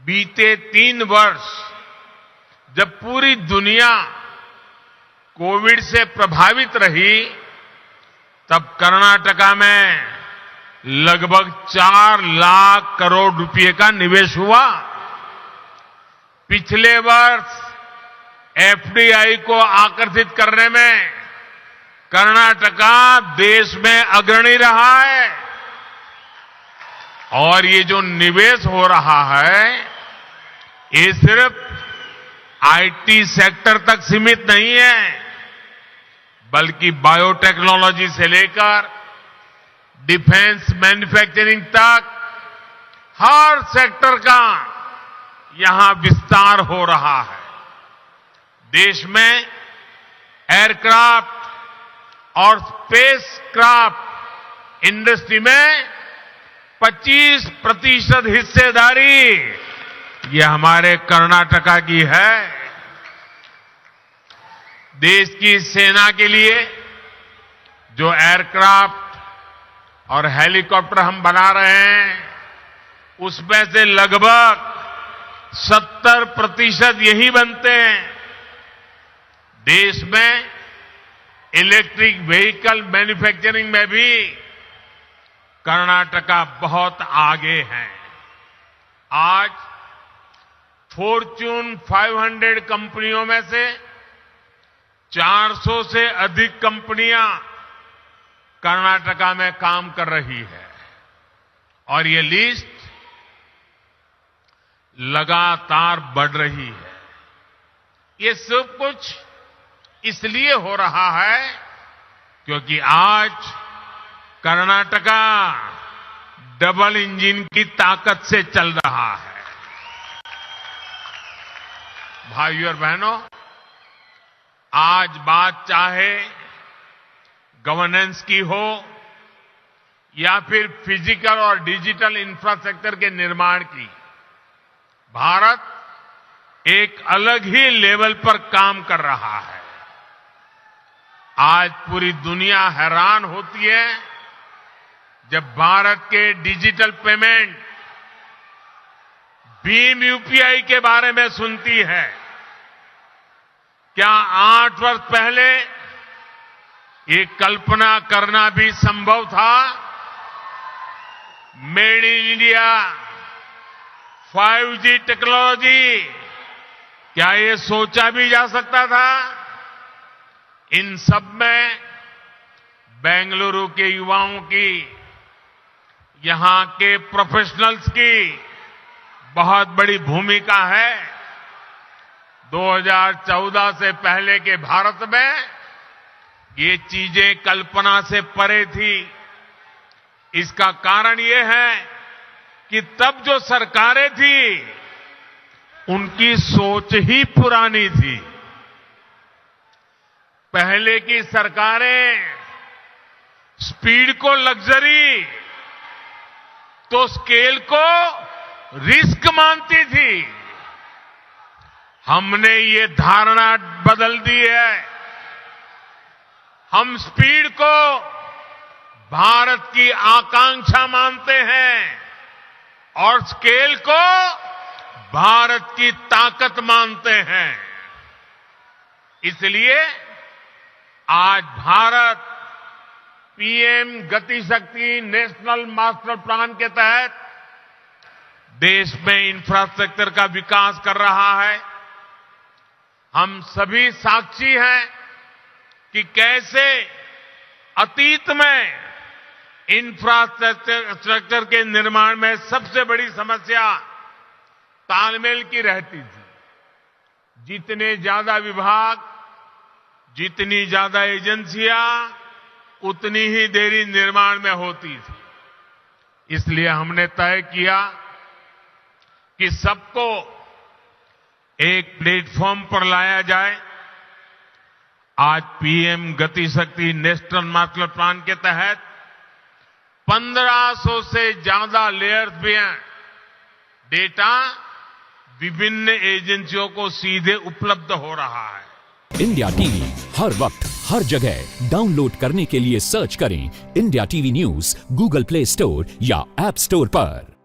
बीते 3 वर्ष जब पूरी दुनिया कोविड से प्रभावित रही, तब कर्नाटका में लगभग 4 लाख करोड़ रुपए का निवेश हुआ। पिछले वर्ष एफडीआई को आकर्षित करने में कर्नाटका देश में अग्रणी रहा है। और ये जो निवेश हो रहा है, ये सिर्फ आईटी सेक्टर तक सीमित नहीं है, बल्कि बायोटेक्नोलॉजी से लेकर डिफेंस मैन्युफैक्चरिंग तक हर सेक्टर का यहां विस्तार हो रहा है। देश में एयरक्राफ्ट और स्पेसक्राफ्ट इंडस्ट्री में 25% हिस्सेदारी ये हमारे कर्नाटका की है। देश की सेना के लिए जो एयरक्राफ्ट और हेलीकॉप्टर हम बना रहे हैं, उसमें से लगभग 70% यही बनते हैं। देश में इलेक्ट्रिक व्हीकल मैन्युफैक्चरिंग में भी कर्नाटका बहुत आगे है। आज फॉर्च्यून 500 कंपनियों में से 400 से अधिक कंपनियां कर्नाटका में काम कर रही है, और ये लिस्ट लगातार बढ़ रही है। ये सब कुछ इसलिए हो रहा है क्योंकि आज कर्नाटका डबल इंजन की ताकत से चल रहा है। भाइयों और बहनों, आज बात चाहे गवर्नेंस की हो या फिर फिजिकल और डिजिटल इंफ्रास्ट्रक्चर के निर्माण की, भारत एक अलग ही लेवल पर काम कर रहा है। आज पूरी दुनिया हैरान होती है जब भारत के डिजिटल पेमेंट भीम यूपीआई के बारे में सुनती है। क्या 8 वर्ष पहले ये कल्पना करना भी संभव था? Made in India, 5G technology, क्या ये सोचा भी जा सकता था? इन सब में बेंगलुरु के युवाओं की, यहां के प्रोफेशनल्स की बहुत बड़ी भूमिका है। 2014 से पहले के भारत में ये चीजें कल्पना से परे थी। इसका कारण ये है कि तब जो सरकारें थी, उनकी सोच ही पुरानी थी। पहले की सरकारें स्पीड को लग्जरी तो स्केल को रिस्क मानती थी। हमने ये धारणा बदल दी है। हम स्पीड को भारत की आकांक्षा मानते हैं और स्केल को भारत की ताकत मानते हैं। इसलिए आज भारत पीएम गति शक्ति नेशनल मास्टर प्लान के तहत देश में इंफ्रास्ट्रक्चर का विकास कर रहा है। हम सभी साक्षी हैं कि कैसे अतीत में इंफ्रास्ट्रक्चर के निर्माण में सबसे बड़ी समस्या तालमेल की रहती थी। जितने ज्यादा विभाग, जितनी ज्यादा एजेंसियां, उतनी ही देरी निर्माण में होती थी। इसलिए हमने तय किया कि सबको एक प्लेटफॉर्म पर लाया जाए। आज पीएम गति शक्ति नेशनल मास्टर प्लान के तहत 1500 से ज्यादा लेयर्स भी हैं। डेटा विभिन्न एजेंसियों को सीधे उपलब्ध हो रहा है। इंडिया टीवी हर वक्त हर जगह डाउनलोड करने के लिए सर्च करें India TV news Google play store या ऐप स्टोर पर।